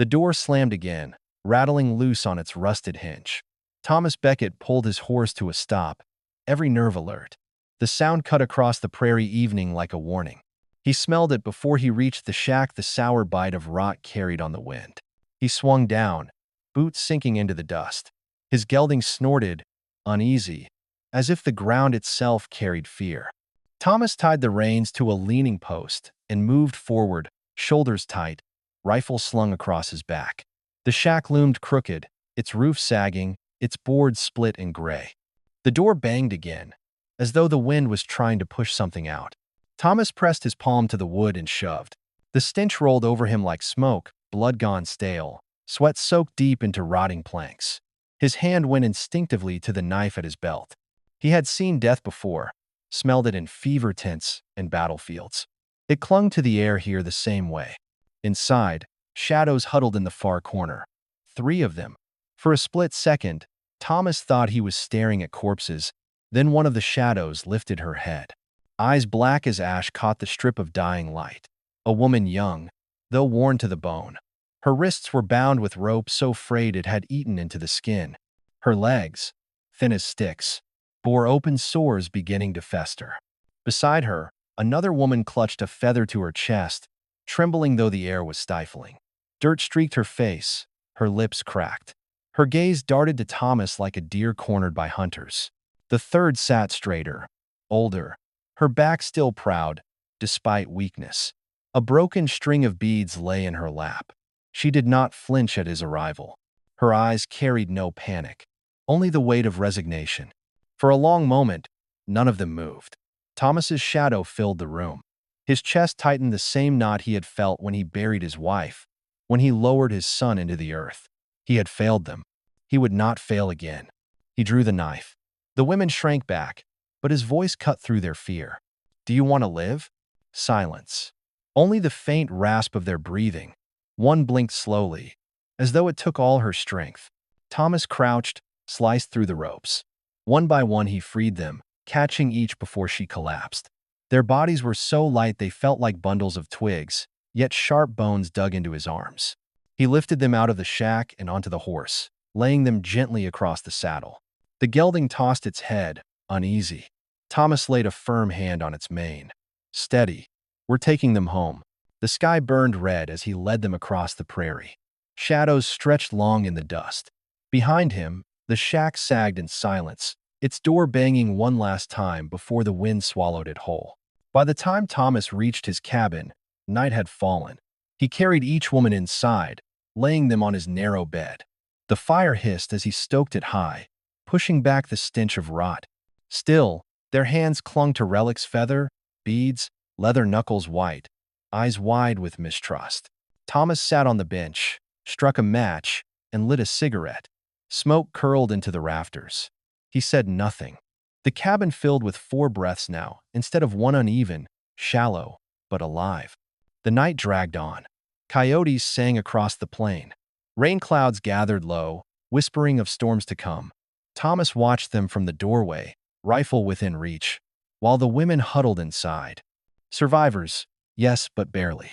The door slammed again, rattling loose on its rusted hinge. Thomas Becket pulled his horse to a stop, every nerve alert. The sound cut across the prairie evening like a warning. He smelled it before he reached the shack, the sour bite of rot carried on the wind. He swung down, boots sinking into the dust. His gelding snorted, uneasy, as if the ground itself carried fear. Thomas tied the reins to a leaning post and moved forward, shoulders tight, rifle slung across his back. The shack loomed crooked, its roof sagging, its boards split and gray. The door banged again, as though the wind was trying to push something out. Thomas pressed his palm to the wood and shoved. The stench rolled over him like smoke, blood gone stale, sweat soaked deep into rotting planks. His hand went instinctively to the knife at his belt. He had seen death before, smelled it in fever tents and battlefields. It clung to the air here the same way. Inside, shadows huddled in the far corner. 3 of them. For a split second, Thomas thought he was staring at corpses. Then one of the shadows lifted her head. Eyes black as ash caught the strip of dying light. A woman young, though worn to the bone. Her wrists were bound with rope so frayed it had eaten into the skin. Her legs, thin as sticks, bore open sores beginning to fester. Beside her, another woman clutched a feather to her chest, trembling though the air was stifling. Dirt streaked her face, her lips cracked. Her gaze darted to Thomas like a deer cornered by hunters. The third sat straighter, older, her back still proud, despite weakness. A broken string of beads lay in her lap. She did not flinch at his arrival. Her eyes carried no panic, only the weight of resignation. For a long moment, none of them moved. Thomas's shadow filled the room. His chest tightened, the same knot he had felt when he buried his wife, when he lowered his son into the earth. He had failed them. He would not fail again. He drew the knife. The women shrank back, but his voice cut through their fear. "Do you want to live?" Silence. Only the faint rasp of their breathing. One blinked slowly, as though it took all her strength. Thomas crouched, sliced through the ropes. One by one he freed them, catching each before she collapsed. Their bodies were so light they felt like bundles of twigs, yet sharp bones dug into his arms. He lifted them out of the shack and onto the horse, laying them gently across the saddle. The gelding tossed its head, uneasy. Thomas laid a firm hand on its mane. "Steady. We're taking them home." The sky burned red as he led them across the prairie. Shadows stretched long in the dust. Behind him, the shack sagged in silence, its door banging one last time before the wind swallowed it whole. By the time Thomas reached his cabin, night had fallen. He carried each woman inside, laying them on his narrow bed. The fire hissed as he stoked it high, pushing back the stench of rot. Still, their hands clung to relics, feather, beads, leather knuckles white, eyes wide with mistrust. Thomas sat on the bench, struck a match, and lit a cigarette. Smoke curled into the rafters. He said nothing. The cabin filled with 4 breaths now, instead of one, uneven, shallow, but alive. The night dragged on. Coyotes sang across the plain. Rain clouds gathered low, whispering of storms to come. Thomas watched them from the doorway, rifle within reach, while the women huddled inside. Survivors, yes, but barely.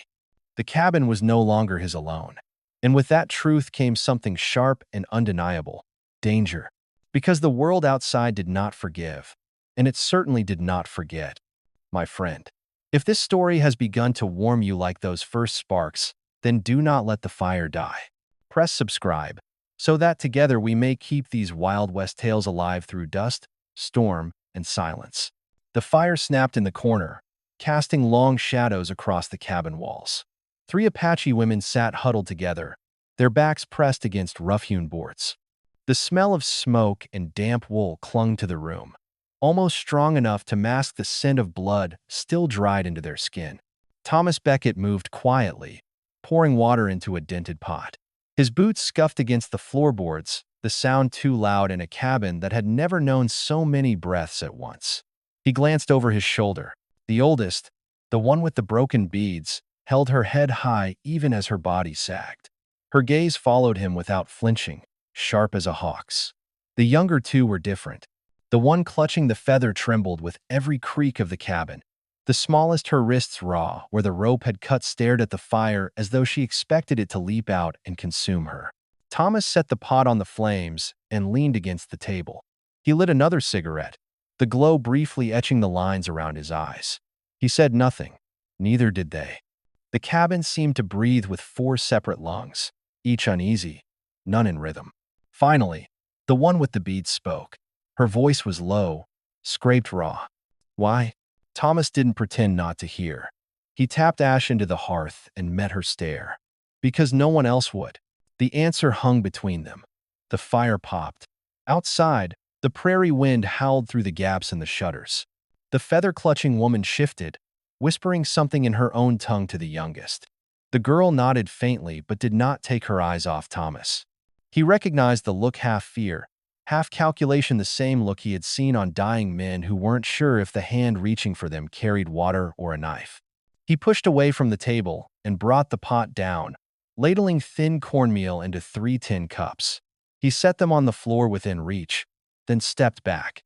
The cabin was no longer his alone. And with that truth came something sharp and undeniable: danger. Because the world outside did not forgive, and it certainly did not forget. My friend, if this story has begun to warm you like those first sparks, then do not let the fire die. Press subscribe, so that together we may keep these Wild West tales alive through dust, storm, and silence. The fire snapped in the corner, casting long shadows across the cabin walls. 3 Apache women sat huddled together, their backs pressed against rough-hewn boards. The smell of smoke and damp wool clung to the room, almost strong enough to mask the scent of blood still dried into their skin. Thomas Becket moved quietly, pouring water into a dented pot. His boots scuffed against the floorboards, the sound too loud in a cabin that had never known so many breaths at once. He glanced over his shoulder. The oldest, the one with the broken beads, held her head high even as her body sagged. Her gaze followed him without flinching, sharp as a hawk's. The younger 2 were different. The one clutching the feather trembled with every creak of the cabin. The smallest, her wrists raw, where the rope had cut, stared at the fire as though she expected it to leap out and consume her. Thomas set the pot on the flames and leaned against the table. He lit another cigarette, the glow briefly etching the lines around his eyes. He said nothing. Neither did they. The cabin seemed to breathe with four separate lungs, each uneasy, none in rhythm. Finally, the one with the beads spoke. Her voice was low, scraped raw. Why? Thomas didn't pretend not to hear. He tapped ash into the hearth and met her stare. Because no one else would. The answer hung between them. The fire popped. Outside, the prairie wind howled through the gaps in the shutters. The feather-clutching woman shifted, whispering something in her own tongue to the youngest. The girl nodded faintly but did not take her eyes off Thomas. He recognized the look, half fear, half calculation, the same look he had seen on dying men who weren't sure if the hand reaching for them carried water or a knife. He pushed away from the table and brought the pot down, ladling thin cornmeal into 3 tin cups. He set them on the floor within reach, then stepped back.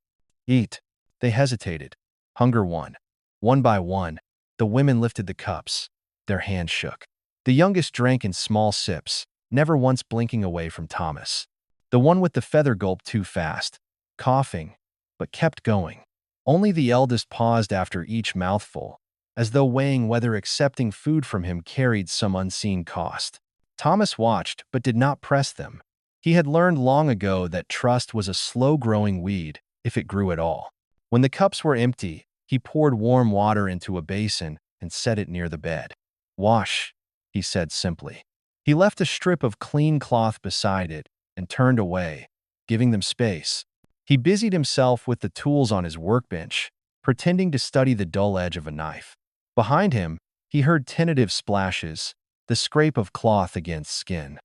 Eat. They hesitated. Hunger won. One by one, the women lifted the cups. Their hands shook. The youngest drank in small sips, never once blinking away from Thomas. The one with the feather gulped too fast, coughing, but kept going. Only the eldest paused after each mouthful, as though weighing whether accepting food from him carried some unseen cost. Thomas watched, but did not press them. He had learned long ago that trust was a slow-growing weed, if it grew at all. When the cups were empty, he poured warm water into a basin and set it near the bed. Wash, he said simply. He left a strip of clean cloth beside it and turned away, giving them space. He busied himself with the tools on his workbench, pretending to study the dull edge of a knife. Behind him, he heard tentative splashes, the scrape of cloth against skin.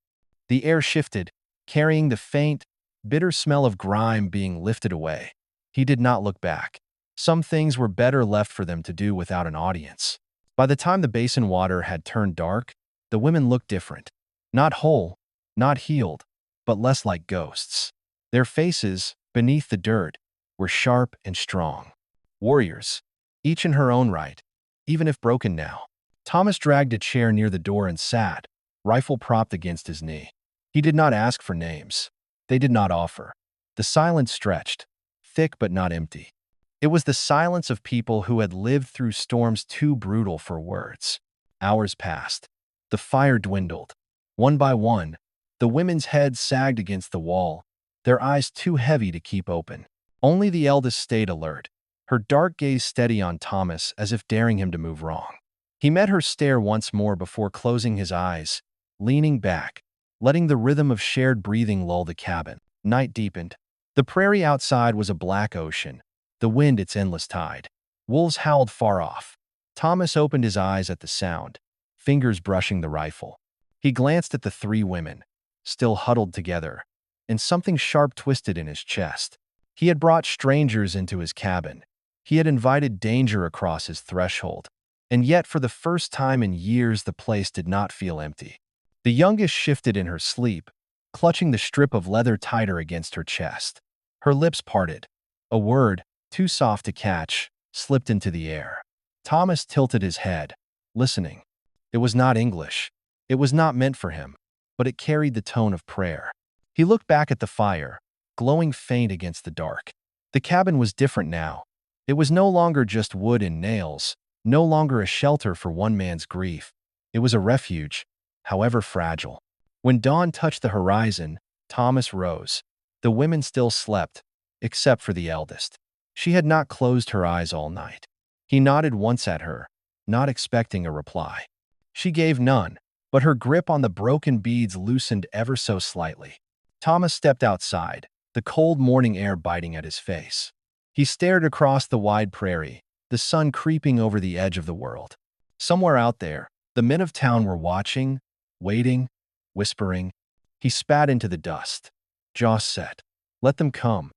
The air shifted, carrying the faint, bitter smell of grime being lifted away. He did not look back. Some things were better left for them to do without an audience. By the time the basin water had turned dark, the women looked different. Not whole, not healed, but less like ghosts. Their faces, beneath the dirt, were sharp and strong. Warriors, each in her own right, even if broken now. Thomas dragged a chair near the door and sat, rifle propped against his knee. He did not ask for names. They did not offer. The silence stretched, thick but not empty. It was the silence of people who had lived through storms too brutal for words. Hours passed. The fire dwindled. One by one, the women's heads sagged against the wall, their eyes too heavy to keep open. Only the eldest stayed alert, her dark gaze steady on Thomas as if daring him to move wrong. He met her stare once more before closing his eyes, leaning back, letting the rhythm of shared breathing lull the cabin. Night deepened. The prairie outside was a black ocean, the wind its endless tide. Wolves howled far off. Thomas opened his eyes at the sound, fingers brushing the rifle. He glanced at the 3 women, still huddled together, and something sharp twisted in his chest. He had brought strangers into his cabin. He had invited danger across his threshold. And yet, for the first time in years, the place did not feel empty. The youngest shifted in her sleep, clutching the strip of leather tighter against her chest. Her lips parted. A word, too soft to catch, slipped into the air. Thomas tilted his head, listening. It was not English. It was not meant for him, but it carried the tone of prayer. He looked back at the fire, glowing faint against the dark. The cabin was different now. It was no longer just wood and nails, no longer a shelter for one man's grief. It was a refuge, however fragile. When dawn touched the horizon, Thomas rose. The women still slept, except for the eldest. She had not closed her eyes all night. He nodded once at her, not expecting a reply. She gave none, but her grip on the broken beads loosened ever so slightly. Thomas stepped outside, the cold morning air biting at his face. He stared across the wide prairie, the sun creeping over the edge of the world. Somewhere out there, the men of town were watching, waiting, whispering. He spat into the dust. Jaws set. Let them come.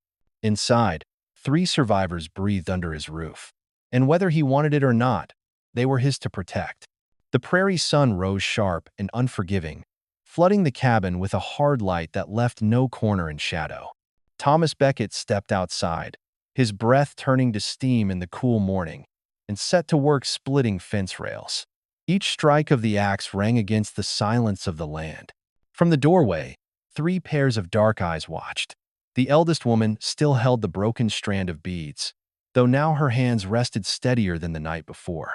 Inside, 3 survivors breathed under his roof. And whether he wanted it or not, they were his to protect. The prairie sun rose sharp and unforgiving, flooding the cabin with a hard light that left no corner in shadow. Thomas Beckett stepped outside, his breath turning to steam in the cool morning, and set to work splitting fence rails. Each strike of the axe rang against the silence of the land. From the doorway, 3 pairs of dark eyes watched. The eldest woman still held the broken strand of beads, though now her hands rested steadier than the night before.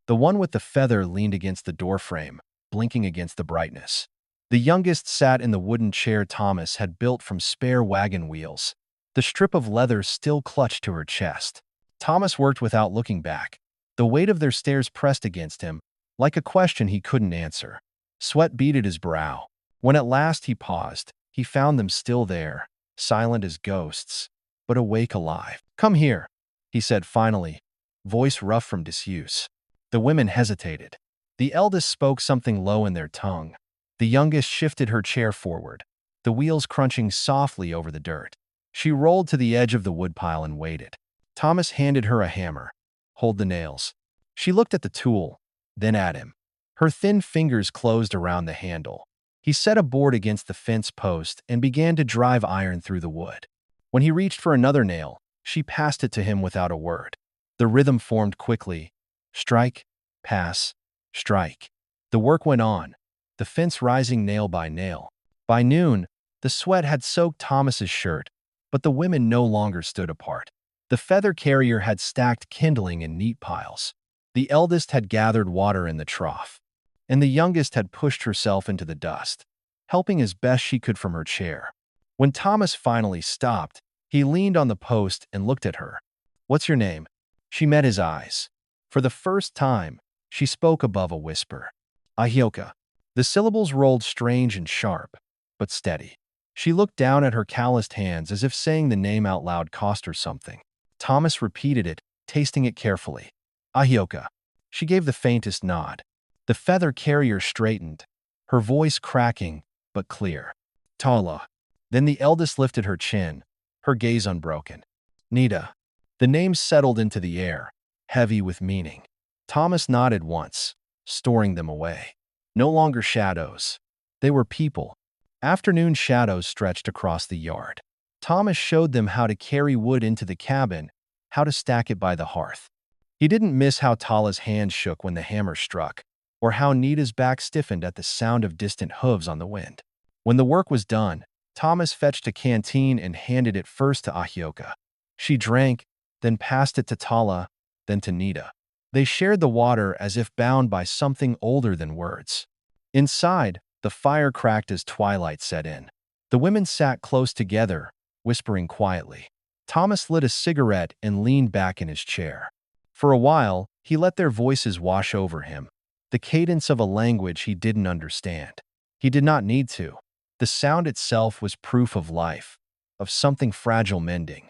The one with the feather leaned against the doorframe, blinking against the brightness. The youngest sat in the wooden chair Thomas had built from spare wagon wheels. The strip of leather still clutched to her chest. Thomas worked without looking back. The weight of their stares pressed against him, like a question he couldn't answer. Sweat beaded his brow. When at last he paused, he found them still there, silent as ghosts, but awake alive. "Come here," he said finally, voice rough from disuse. The women hesitated. The eldest spoke something low in their tongue. The youngest shifted her chair forward, the wheels crunching softly over the dirt. She rolled to the edge of the woodpile and waited. Thomas handed her a hammer. "Hold the nails." She looked at the tool, then at him. Her thin fingers closed around the handle. He set a board against the fence post and began to drive iron through the wood. When he reached for another nail, she passed it to him without a word. The rhythm formed quickly. Strike, pass, strike. The work went on, the fence rising nail by nail. By noon, the sweat had soaked Thomas's shirt, but the women no longer stood apart. The feather carrier had stacked kindling in neat piles. The eldest had gathered water in the trough, and the youngest had pushed herself into the dust, helping as best she could from her chair. When Thomas finally stopped, he leaned on the post and looked at her. "What's your name?" She met his eyes. For the first time, she spoke above a whisper. "Ahioka." The syllables rolled strange and sharp, but steady. She looked down at her calloused hands as if saying the name out loud cost her something. Thomas repeated it, tasting it carefully. "Ahioka." She gave the faintest nod. The feather carrier straightened, her voice cracking, but clear. "Tala." Then the eldest lifted her chin, her gaze unbroken. "Nita." The name settled into the air, heavy with meaning. Thomas nodded once, storing them away. No longer shadows. They were people. Afternoon shadows stretched across the yard. Thomas showed them how to carry wood into the cabin, how to stack it by the hearth. He didn't miss how Tala's hand shook when the hammer struck, or how Nita's back stiffened at the sound of distant hooves on the wind. When the work was done, Thomas fetched a canteen and handed it first to Ahioka. She drank, then passed it to Tala, then to Nita. They shared the water as if bound by something older than words. Inside, the fire cracked as twilight set in. The women sat close together, whispering quietly. Thomas lit a cigarette and leaned back in his chair. For a while, he let their voices wash over him, the cadence of a language he didn't understand. He did not need to. The sound itself was proof of life, of something fragile mending.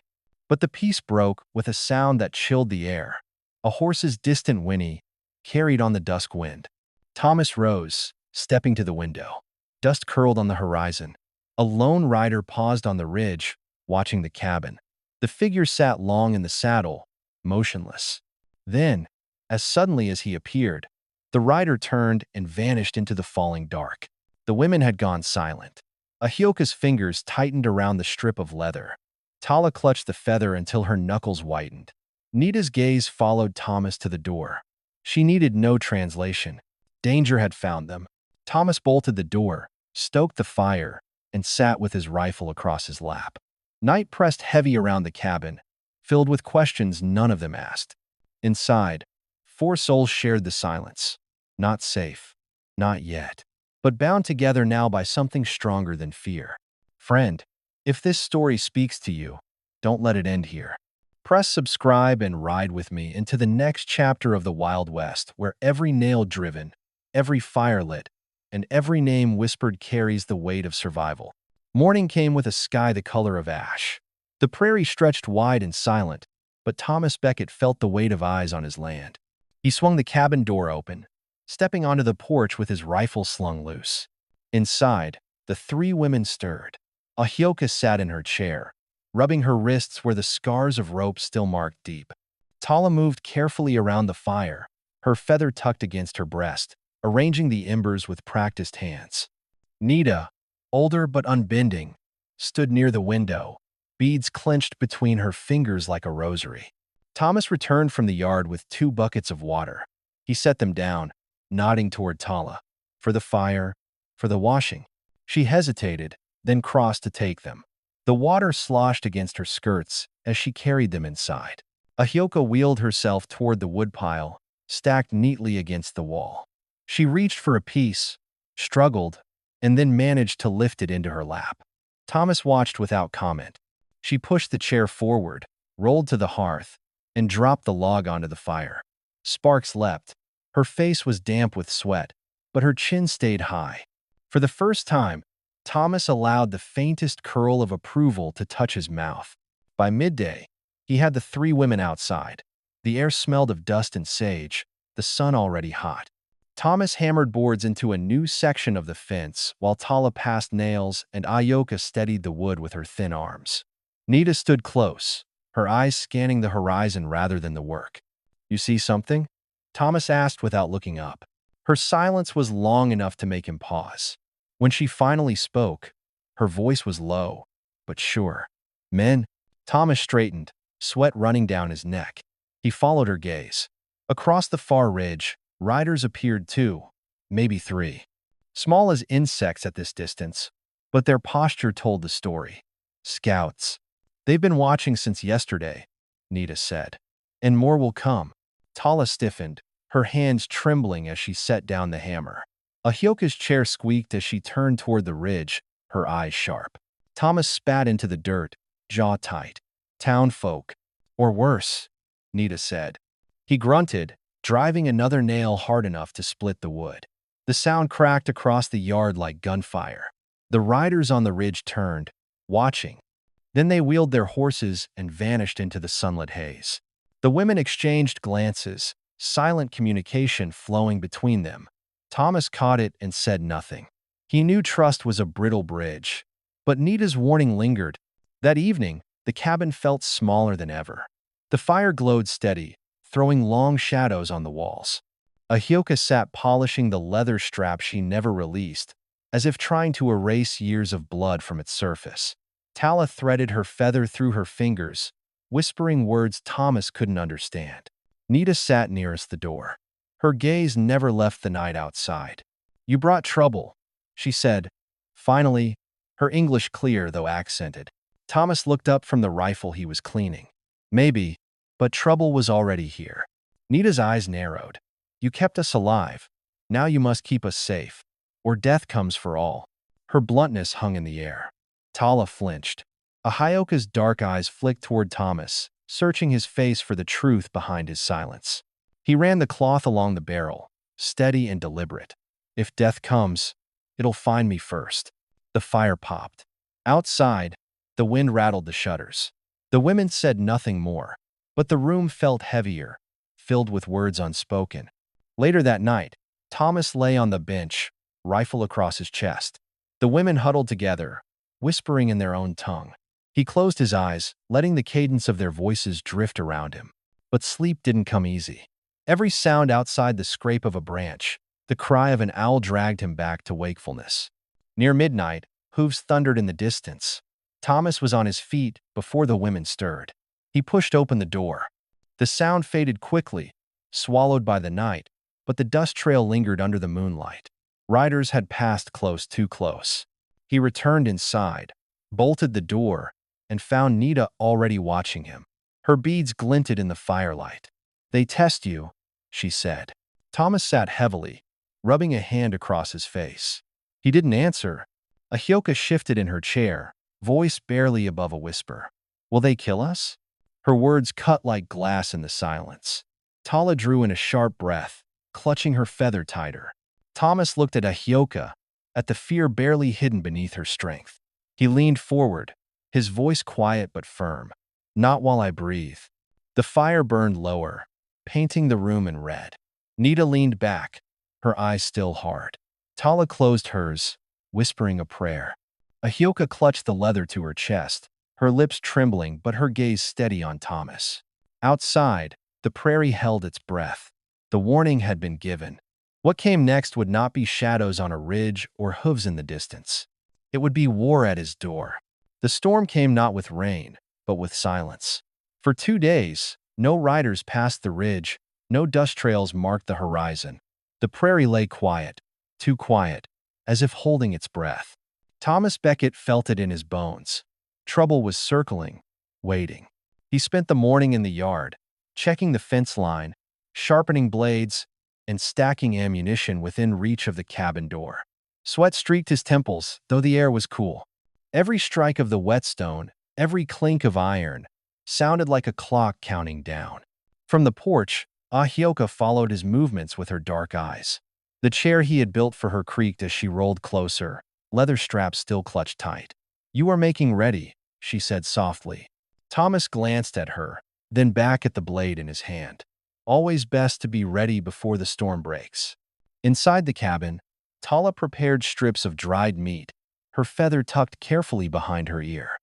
But the peace broke with a sound that chilled the air. A horse's distant whinny, carried on the dusk wind. Thomas rose, stepping to the window. Dust curled on the horizon. A lone rider paused on the ridge, watching the cabin. The figure sat long in the saddle, motionless. Then, as suddenly as he appeared, the rider turned and vanished into the falling dark. The women had gone silent. Ahioka's fingers tightened around the strip of leather. Tala clutched the feather until her knuckles whitened. Nita's gaze followed Thomas to the door. She needed no translation. Danger had found them. Thomas bolted the door, stoked the fire, and sat with his rifle across his lap. Night pressed heavy around the cabin, filled with questions none of them asked. Inside, 4 souls shared the silence. Not safe. Not yet. But bound together now by something stronger than fear. Friend, if this story speaks to you, don't let it end here. Press subscribe and ride with me into the next chapter of the Wild West, where every nail driven, every fire lit, and every name whispered carries the weight of survival. Morning came with a sky the color of ash. The prairie stretched wide and silent, but Thomas Becket felt the weight of eyes on his land. He swung the cabin door open, stepping onto the porch with his rifle slung loose. Inside, the 3 women stirred. Ahioka sat in her chair, rubbing her wrists where the scars of rope still marked deep. Tala moved carefully around the fire, her feather tucked against her breast, arranging the embers with practiced hands. Nita, older but unbending, stood near the window, beads clenched between her fingers like a rosary. Thomas returned from the yard with 2 buckets of water. He set them down, nodding toward Tala. For the fire, for the washing. She hesitated, then crossed to take them. The water sloshed against her skirts as she carried them inside. Ahioka wheeled herself toward the woodpile, stacked neatly against the wall. She reached for a piece, struggled, and then managed to lift it into her lap. Thomas watched without comment. She pushed the chair forward, rolled to the hearth, and dropped the log onto the fire. Sparks leapt. Her face was damp with sweat, but her chin stayed high. For the first time, Thomas allowed the faintest curl of approval to touch his mouth. By midday, he had the 3 women outside. The air smelled of dust and sage, the sun already hot. Thomas hammered boards into a new section of the fence while Tala passed nails and Ahioka steadied the wood with her thin arms. Nita stood close, her eyes scanning the horizon rather than the work. "You see something?" Thomas asked without looking up. Her silence was long enough to make him pause. When she finally spoke, her voice was low, but sure. "Men?" Thomas straightened, sweat running down his neck. He followed her gaze. Across the far ridge, riders appeared 2, maybe 3. Small as insects at this distance, but their posture told the story. Scouts. "They've been watching since yesterday," Nita said. "And more will come." Tala stiffened, her hands trembling as she set down the hammer. Ahioka's chair squeaked as she turned toward the ridge, her eyes sharp. Thomas spat into the dirt, jaw tight. "Town folk. Or worse," Nita said. He grunted, driving another nail hard enough to split the wood. The sound cracked across the yard like gunfire. The riders on the ridge turned, watching. Then they wheeled their horses and vanished into the sunlit haze. The women exchanged glances, silent communication flowing between them. Thomas caught it and said nothing. He knew trust was a brittle bridge. But Nita's warning lingered. That evening, the cabin felt smaller than ever. The fire glowed steady, throwing long shadows on the walls. Ahioka sat polishing the leather strap she never released, as if trying to erase years of blood from its surface. Tala threaded her feather through her fingers, whispering words Thomas couldn't understand. Nita sat nearest the door. Her gaze never left the night outside. "You brought trouble," she said. Finally, her English clear though accented. Thomas looked up from the rifle he was cleaning. "Maybe, but trouble was already here." Nita's eyes narrowed. "You kept us alive. Now you must keep us safe, or death comes for all." Her bluntness hung in the air. Tala flinched. Ahioka's dark eyes flicked toward Thomas, searching his face for the truth behind his silence. He ran the cloth along the barrel, steady and deliberate. "If death comes, it'll find me first." The fire popped. Outside, the wind rattled the shutters. The women said nothing more, but the room felt heavier, filled with words unspoken. Later that night, Thomas lay on the bench, rifle across his chest. The women huddled together, whispering in their own tongue. He closed his eyes, letting the cadence of their voices drift around him. But sleep didn't come easy. Every sound outside the scrape of a branch, the cry of an owl dragged him back to wakefulness. Near midnight, hooves thundered in the distance. Thomas was on his feet before the women stirred. He pushed open the door. The sound faded quickly, swallowed by the night, but the dust trail lingered under the moonlight. Riders had passed close, too close. He returned inside, bolted the door, and found Nita already watching him. Her beads glinted in the firelight. "They test you," she said. Thomas sat heavily, rubbing a hand across his face. He didn't answer. Ahioka shifted in her chair, voice barely above a whisper. "Will they kill us?" Her words cut like glass in the silence. Tala drew in a sharp breath, clutching her feather tighter. Thomas looked at Ahioka, at the fear barely hidden beneath her strength. He leaned forward, his voice quiet but firm. "Not while I breathe." The fire burned lower, painting the room in red. Nita leaned back, her eyes still hard. Tala closed hers, whispering a prayer. Ahioka clutched the leather to her chest, her lips trembling but her gaze steady on Thomas. Outside, the prairie held its breath. The warning had been given. What came next would not be shadows on a ridge or hooves in the distance. It would be war at his door. The storm came not with rain, but with silence. For 2 days, No riders passed the ridge, no dust trails marked the horizon. The prairie lay quiet, too quiet, as if holding its breath. Thomas Becket felt it in his bones. Trouble was circling, waiting. He spent the morning in the yard, checking the fence line, sharpening blades, and stacking ammunition within reach of the cabin door. Sweat streaked his temples, though the air was cool. Every strike of the whetstone, every clink of iron, sounded like a clock counting down. From the porch, Ahioka followed his movements with her dark eyes. The chair he had built for her creaked as she rolled closer, leather straps still clutched tight. "You are making ready," she said softly. Thomas glanced at her, then back at the blade in his hand. Always best to be ready before the storm breaks. Inside the cabin, Tala prepared strips of dried meat, her feather tucked carefully behind her ear.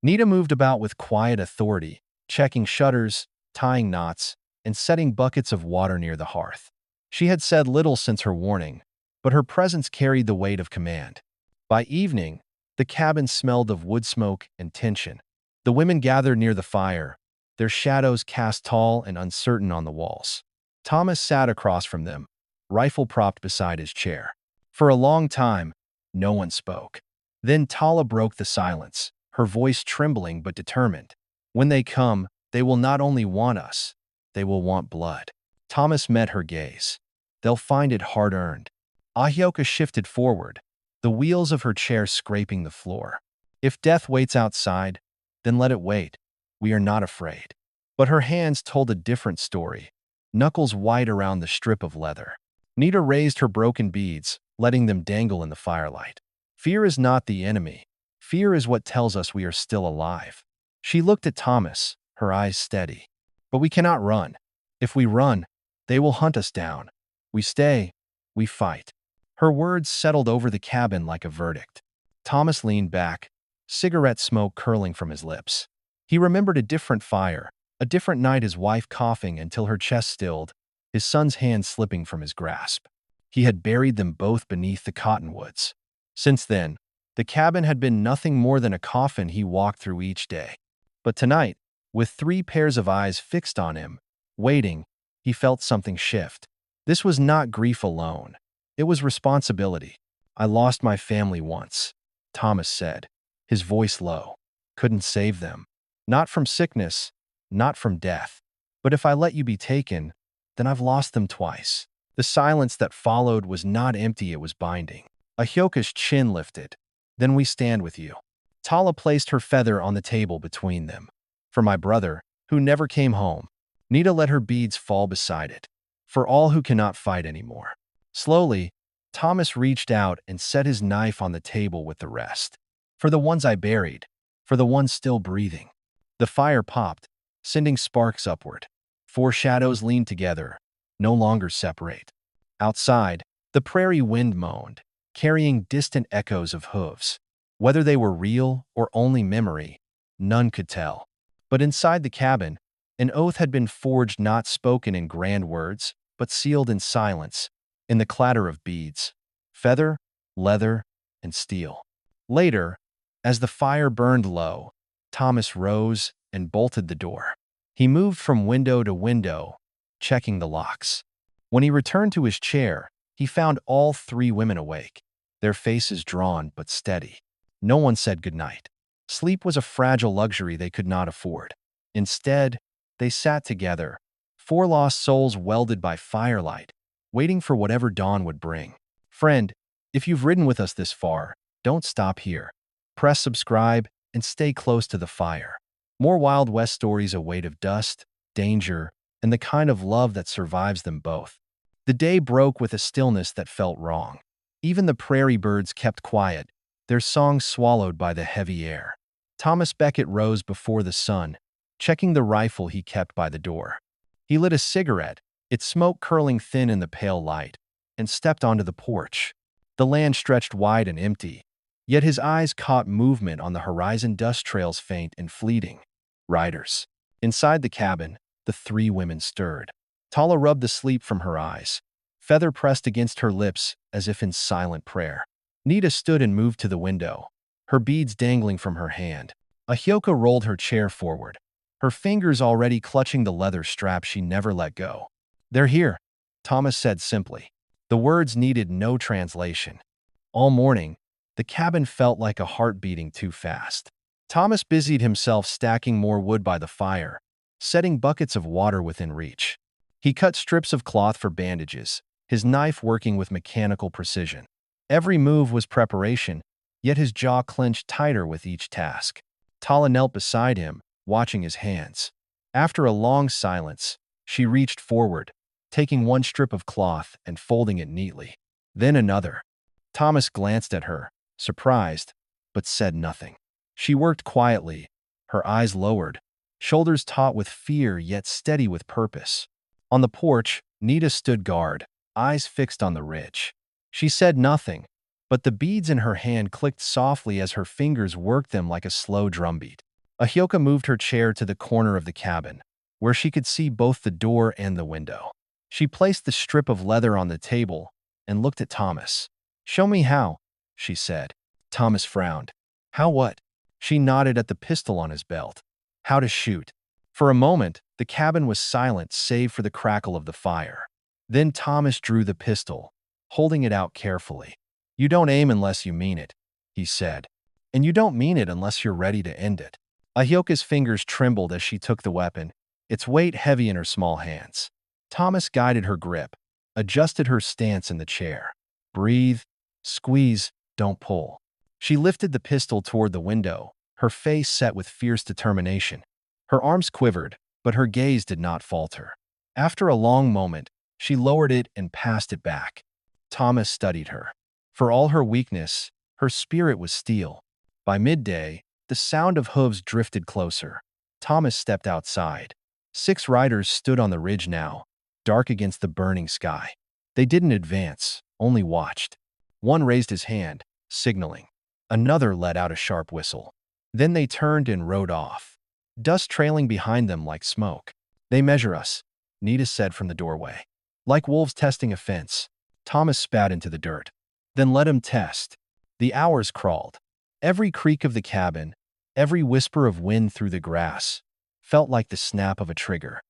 Nita moved about with quiet authority, checking shutters, tying knots, and setting buckets of water near the hearth. She had said little since her warning, but her presence carried the weight of command. By evening, the cabin smelled of wood smoke and tension. The women gathered near the fire, their shadows cast tall and uncertain on the walls. Thomas sat across from them, rifle propped beside his chair. For a long time, no one spoke. Then Tala broke the silence, her voice trembling but determined. "When they come, they will not only want us, they will want blood." Thomas met her gaze. "They'll find it hard-earned." Ahioka shifted forward, the wheels of her chair scraping the floor. "If death waits outside, then let it wait. We are not afraid." But her hands told a different story, knuckles white around the strip of leather. Nita raised her broken beads, letting them dangle in the firelight. "Fear is not the enemy. Fear is what tells us we are still alive." She looked at Thomas, her eyes steady. "But we cannot run. If we run, they will hunt us down. We stay, we fight." Her words settled over the cabin like a verdict. Thomas leaned back, cigarette smoke curling from his lips. He remembered a different fire, a different night, his wife coughing until her chest stilled, his son's hand slipping from his grasp. He had buried them both beneath the cottonwoods. Since then, the cabin had been nothing more than a coffin he walked through each day. But tonight, with 3 pairs of eyes fixed on him, waiting, he felt something shift. This was not grief alone. It was responsibility. "I lost my family once," Thomas said, his voice low. "Couldn't save them. Not from sickness, not from death. But if I let you be taken, then I've lost them twice." The silence that followed was not empty, it was binding. Ahioka's chin lifted. "Then we stand with you." Tala placed her feather on the table between them. "For my brother, who never came home." Nita let her beads fall beside it. "For all who cannot fight anymore." Slowly, Thomas reached out and set his knife on the table with the rest. "For the ones I buried, for the ones still breathing." The fire popped, sending sparks upward. 4 shadows leaned together, no longer separate. Outside, the prairie wind moaned, carrying distant echoes of hooves. Whether they were real or only memory, none could tell. But inside the cabin, an oath had been forged, not spoken in grand words, but sealed in silence, in the clatter of beads, feather, leather, and steel. Later, as the fire burned low, Thomas rose and bolted the door. He moved from window to window, checking the locks. When he returned to his chair, he found all 3 women awake, their faces drawn but steady. No one said goodnight. Sleep was a fragile luxury they could not afford. Instead, they sat together, 4 lost souls welded by firelight, waiting for whatever dawn would bring. Friend, if you've ridden with us this far, don't stop here. Press subscribe and stay close to the fire. More Wild West stories await of dust, danger, and the kind of love that survives them both. The day broke with a stillness that felt wrong. Even the prairie birds kept quiet, their songs swallowed by the heavy air. Thomas Becket rose before the sun, checking the rifle he kept by the door. He lit a cigarette, its smoke curling thin in the pale light, and stepped onto the porch. The land stretched wide and empty, yet his eyes caught movement on the horizon, dust trails faint and fleeting. Riders. Inside the cabin, the 3 women stirred. Tala rubbed the sleep from her eyes, feather pressed against her lips as if in silent prayer. Nita stood and moved to the window, her beads dangling from her hand. Ahioka rolled her chair forward. her fingers already clutching the leather strap she never let go. "They're here," Thomas said simply. The words needed no translation. All morning, the cabin felt like a heart beating too fast. Thomas busied himself stacking more wood by the fire, setting buckets of water within reach. He cut strips of cloth for bandages, his knife working with mechanical precision. Every move was preparation, yet his jaw clenched tighter with each task. Tala knelt beside him, watching his hands. After a long silence, she reached forward, taking one strip of cloth and folding it neatly. Then another. Thomas glanced at her, surprised, but said nothing. She worked quietly, her eyes lowered, shoulders taut with fear yet steady with purpose. On the porch, Nita stood guard, eyes fixed on the ridge. She said nothing, but the beads in her hand clicked softly as her fingers worked them like a slow drumbeat. Ahyoka moved her chair to the corner of the cabin, where she could see both the door and the window. She placed the strip of leather on the table and looked at Thomas. "Show me how," she said. Thomas frowned. "How what?" She nodded at the pistol on his belt. "How to shoot." For a moment, the cabin was silent save for the crackle of the fire. Then Thomas drew the pistol, holding it out carefully. "You don't aim unless you mean it," he said. "And you don't mean it unless you're ready to end it." Ahyoka's fingers trembled as she took the weapon, its weight heavy in her small hands. Thomas guided her grip, adjusted her stance in the chair. "Breathe, squeeze, don't pull." She lifted the pistol toward the window, her face set with fierce determination. Her arms quivered, but her gaze did not falter. After a long moment, she lowered it and passed it back. Thomas studied her. For all her weakness, her spirit was steel. By midday, the sound of hooves drifted closer. Thomas stepped outside. 6 riders stood on the ridge now, dark against the burning sky. They didn't advance, only watched. One raised his hand, signaling. Another let out a sharp whistle. Then they turned and rode off, dust trailing behind them like smoke. "They measure us," Nita said from the doorway. "Like wolves testing a fence." Thomas spat into the dirt. "Then let him test." The hours crawled. Every creak of the cabin, every whisper of wind through the grass, felt like the snap of a trigger.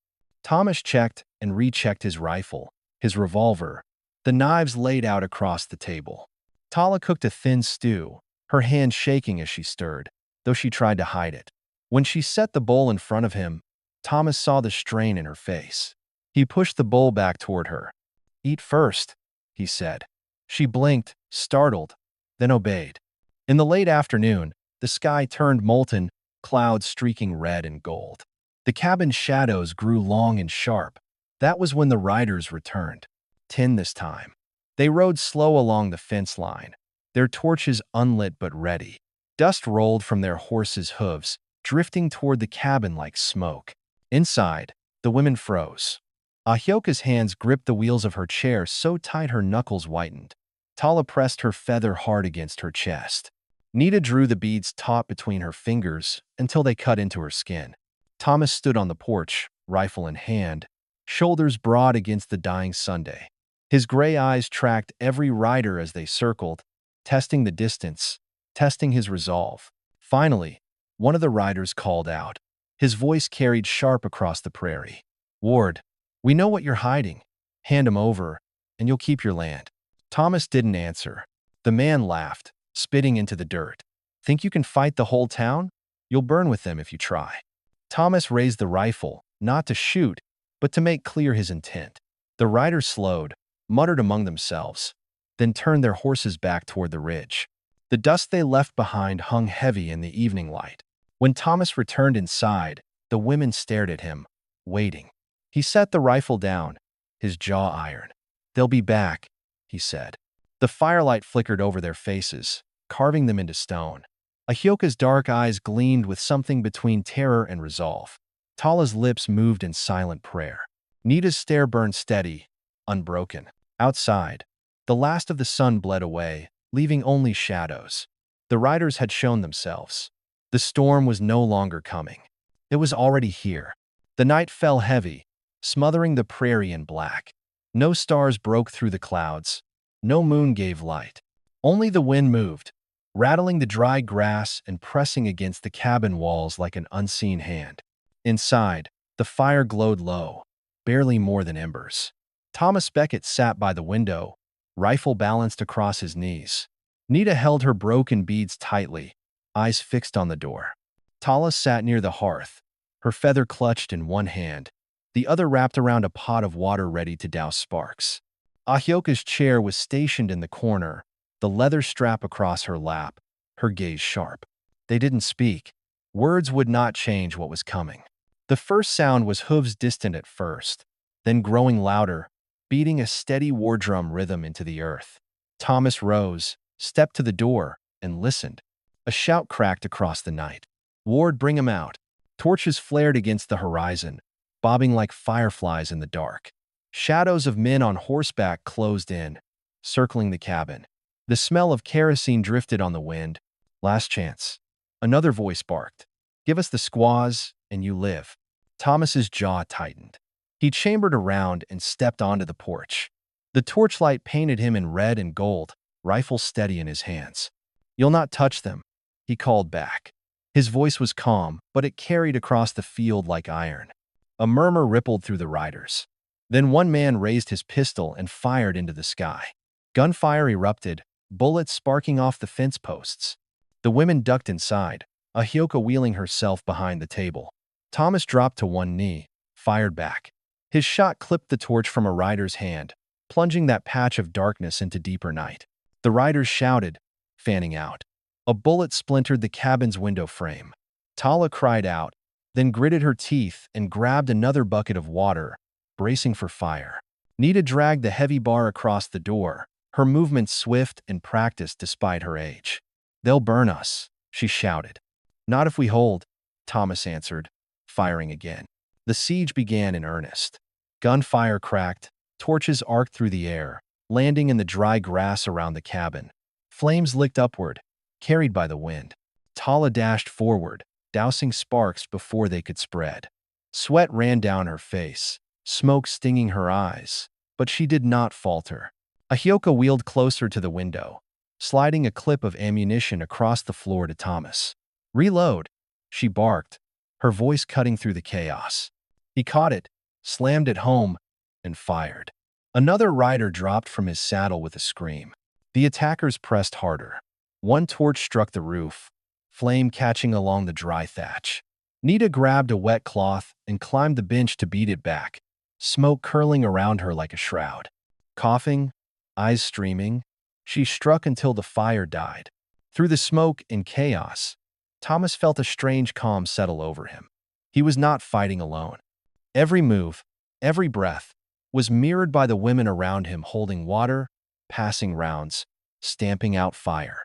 Thomas checked and rechecked his rifle, his revolver, the knives laid out across the table. Tala cooked a thin stew, her hand shaking as she stirred, though she tried to hide it. When she set the bowl in front of him, Thomas saw the strain in her face. He pushed the bowl back toward her. "Eat first," he said. She blinked, startled, then obeyed. In the late afternoon, the sky turned molten, clouds streaking red and gold. The cabin's shadows grew long and sharp. That was when the riders returned. 10 this time. They rode slow along the fence line, their torches unlit but ready. Dust rolled from their horses' hooves, drifting toward the cabin like smoke. Inside, the women froze. Ahyoka's hands gripped the wheels of her chair so tight her knuckles whitened. Tala pressed her feather hard against her chest. Nita drew the beads taut between her fingers until they cut into her skin. Thomas stood on the porch, rifle in hand, shoulders broad against the dying Sunday. His gray eyes tracked every rider as they circled, testing the distance, testing his resolve. Finally, one of the riders called out. His voice carried sharp across the prairie. "Ward, we know what you're hiding. Hand him over, and you'll keep your land." Thomas didn't answer. The man laughed, spitting into the dirt. "Think you can fight the whole town? You'll burn with them if you try." Thomas raised the rifle, not to shoot, but to make clear his intent. The riders slowed, muttered among themselves, then turned their horses back toward the ridge. The dust they left behind hung heavy in the evening light. When Thomas returned inside, the women stared at him, waiting. He set the rifle down, his jaw iron. "They'll be back," he said. The firelight flickered over their faces, carving them into stone. Ahyoka's dark eyes gleamed with something between terror and resolve. Tala's lips moved in silent prayer. Nita's stare burned steady, unbroken. Outside, the last of the sun bled away, leaving only shadows. The riders had shown themselves. The storm was no longer coming. It was already here. The night fell heavy, smothering the prairie in black. No stars broke through the clouds. No moon gave light. Only the wind moved, rattling the dry grass and pressing against the cabin walls like an unseen hand. Inside, the fire glowed low, barely more than embers. Thomas Becket sat by the window, rifle balanced across his knees. Nita held her broken beads tightly, eyes fixed on the door. Tala sat near the hearth, her feather clutched in one hand, the other wrapped around a pot of water ready to douse sparks. Ahyoka's chair was stationed in the corner, the leather strap across her lap, her gaze sharp. They didn't speak. Words would not change what was coming. The first sound was hooves distant at first, then growing louder, beating a steady war drum rhythm into the earth. Thomas rose, stepped to the door, and listened. A shout cracked across the night. "Ward, bring him out." Torches flared against the horizon, bobbing like fireflies in the dark. Shadows of men on horseback closed in, circling the cabin. The smell of kerosene drifted on the wind. "Last chance." Another voice barked. "Give us the squaws, and you live." Thomas's jaw tightened. He chambered around and stepped onto the porch. The torchlight painted him in red and gold, rifle steady in his hands. "You'll not touch them," he called back. His voice was calm, but it carried across the field like iron. A murmur rippled through the riders. Then one man raised his pistol and fired into the sky. Gunfire erupted, bullets sparking off the fence posts. The women ducked inside, Ahyoka wheeling herself behind the table. Thomas dropped to one knee, fired back. His shot clipped the torch from a rider's hand, plunging that patch of darkness into deeper night. The riders shouted, fanning out. A bullet splintered the cabin's window frame. Tala cried out, then gritted her teeth and grabbed another bucket of water, bracing for fire. Nita dragged the heavy bar across the door, her movements swift and practiced despite her age. "They'll burn us," she shouted. "Not if we hold," Thomas answered, firing again. The siege began in earnest. Gunfire cracked, torches arced through the air, landing in the dry grass around the cabin. Flames licked upward, carried by the wind. Tala dashed forward, dousing sparks before they could spread. Sweat ran down her face, smoke stinging her eyes, but she did not falter. Ahyoka wheeled closer to the window, sliding a clip of ammunition across the floor to Thomas. "Reload," she barked, her voice cutting through the chaos. He caught it, slammed it home, and fired. Another rider dropped from his saddle with a scream. The attackers pressed harder. One torch struck the roof, flame catching along the dry thatch. Nita grabbed a wet cloth and climbed the bench to beat it back, smoke curling around her like a shroud. Coughing, eyes streaming, she struck until the fire died. Through the smoke and chaos, Thomas felt a strange calm settle over him. He was not fighting alone. Every move, every breath, was mirrored by the women around him holding water, passing rounds, stamping out fire.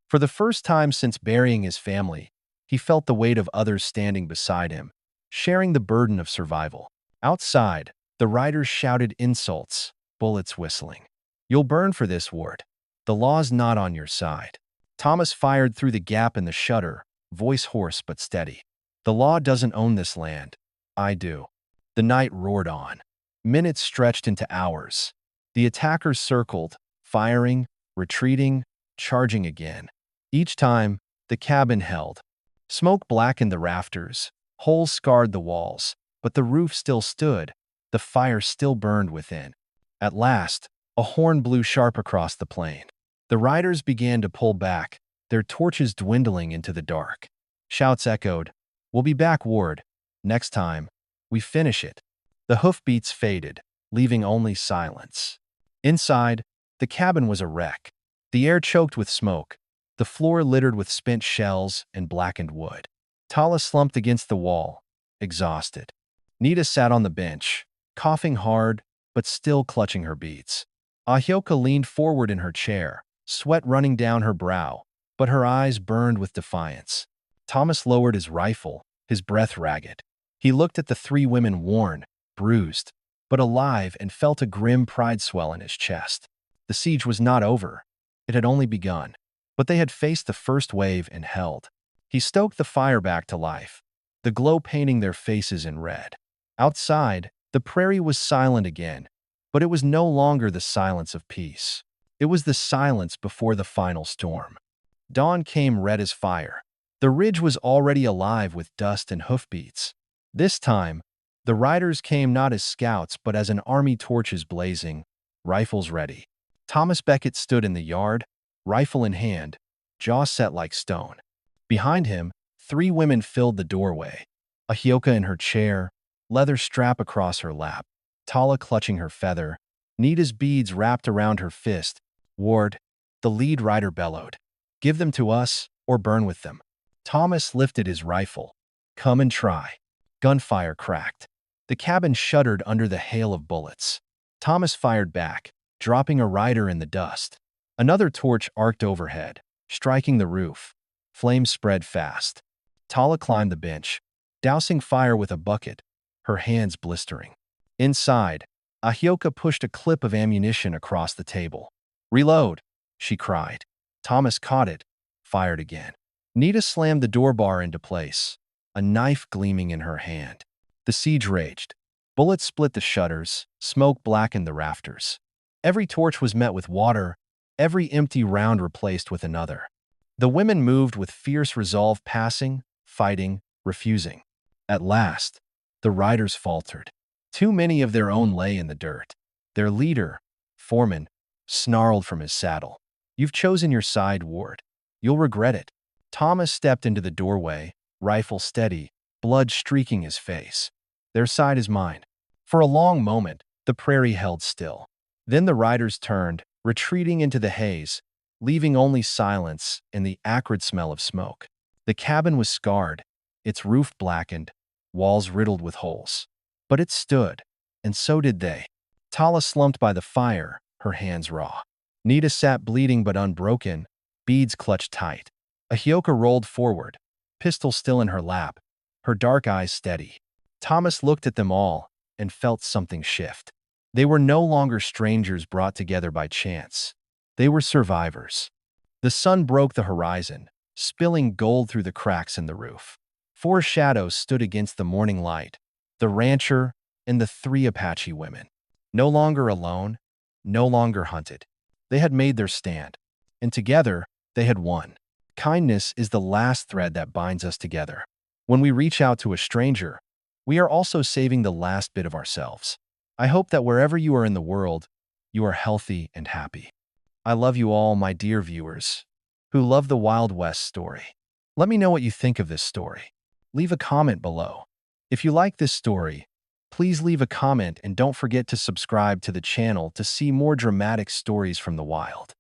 For the first time since burying his family, he felt the weight of others standing beside him, sharing the burden of survival. Outside, the riders shouted insults, bullets whistling. "You'll burn for this, Ward. The law's not on your side." Thomas fired through the gap in the shutter, voice hoarse but steady. "The law doesn't own this land. I do." The night roared on. Minutes stretched into hours. The attackers circled, firing, retreating, charging again. Each time, the cabin held. Smoke blackened the rafters, holes scarred the walls, but the roof still stood, the fire still burned within. At last, a horn blew sharp across the plain. The riders began to pull back, their torches dwindling into the dark. Shouts echoed, "We'll be back, Ward. Next time, we finish it." The hoofbeats faded, leaving only silence. Inside, the cabin was a wreck. The air choked with smoke, the floor littered with spent shells and blackened wood. Tala slumped against the wall, exhausted. Nita sat on the bench, coughing hard, but still clutching her beads. Ahyoka leaned forward in her chair, sweat running down her brow, but her eyes burned with defiance. Thomas lowered his rifle, his breath ragged. He looked at the three women worn, bruised, but alive, and felt a grim pride swell in his chest. The siege was not over. It had only begun. But they had faced the first wave and held. He stoked the fire back to life, the glow painting their faces in red. Outside, the prairie was silent again, but it was no longer the silence of peace. It was the silence before the final storm. Dawn came red as fire. The ridge was already alive with dust and hoofbeats. This time, the riders came not as scouts but as an army, torches blazing, rifles ready. Thomas Becket stood in the yard, rifle in hand, jaw set like stone. Behind him, 3 women filled the doorway. Ahioka in her chair, leather strap across her lap, Tala clutching her feather, Nita's beads wrapped around her fist. Ward, the lead rider bellowed, "Give them to us, or burn with them." Thomas lifted his rifle. "Come and try." Gunfire cracked. The cabin shuddered under the hail of bullets. Thomas fired back, dropping a rider in the dust. Another torch arced overhead, striking the roof. Flames spread fast. Tala climbed the bench, dousing fire with a bucket, her hands blistering. Inside, Ahioka pushed a clip of ammunition across the table. "Reload," she cried. Thomas caught it, fired again. Nita slammed the door bar into place, a knife gleaming in her hand. The siege raged. Bullets split the shutters, smoke blackened the rafters. Every torch was met with water, every empty round replaced with another. The women moved with fierce resolve, passing, fighting, refusing. At last, the riders faltered. Too many of their own lay in the dirt. Their leader, Foreman, snarled from his saddle. "You've chosen your side, Ward. You'll regret it." Thomas stepped into the doorway, rifle steady, blood streaking his face. "Their side is mine." For a long moment, the prairie held still. Then the riders turned, retreating into the haze, leaving only silence and the acrid smell of smoke. The cabin was scarred, its roof blackened, walls riddled with holes. But it stood, and so did they. Tala slumped by the fire, her hands raw. Nita sat bleeding but unbroken, beads clutched tight. Ahioka rolled forward, pistol still in her lap, her dark eyes steady. Thomas looked at them all and felt something shift. They were no longer strangers brought together by chance. They were survivors. The sun broke the horizon, spilling gold through the cracks in the roof. 4 shadows stood against the morning light, the rancher and the 3 Apache women. No longer alone, no longer hunted. They had made their stand, and together they had won. Kindness is the last thread that binds us together. When we reach out to a stranger, we are also saving the last bit of ourselves. I hope that wherever you are in the world, you are healthy and happy. I love you all, my dear viewers, who love the Wild West story. Let me know what you think of this story. Leave a comment below. If you like this story, please leave a comment and don't forget to subscribe to the channel to see more dramatic stories from the wild.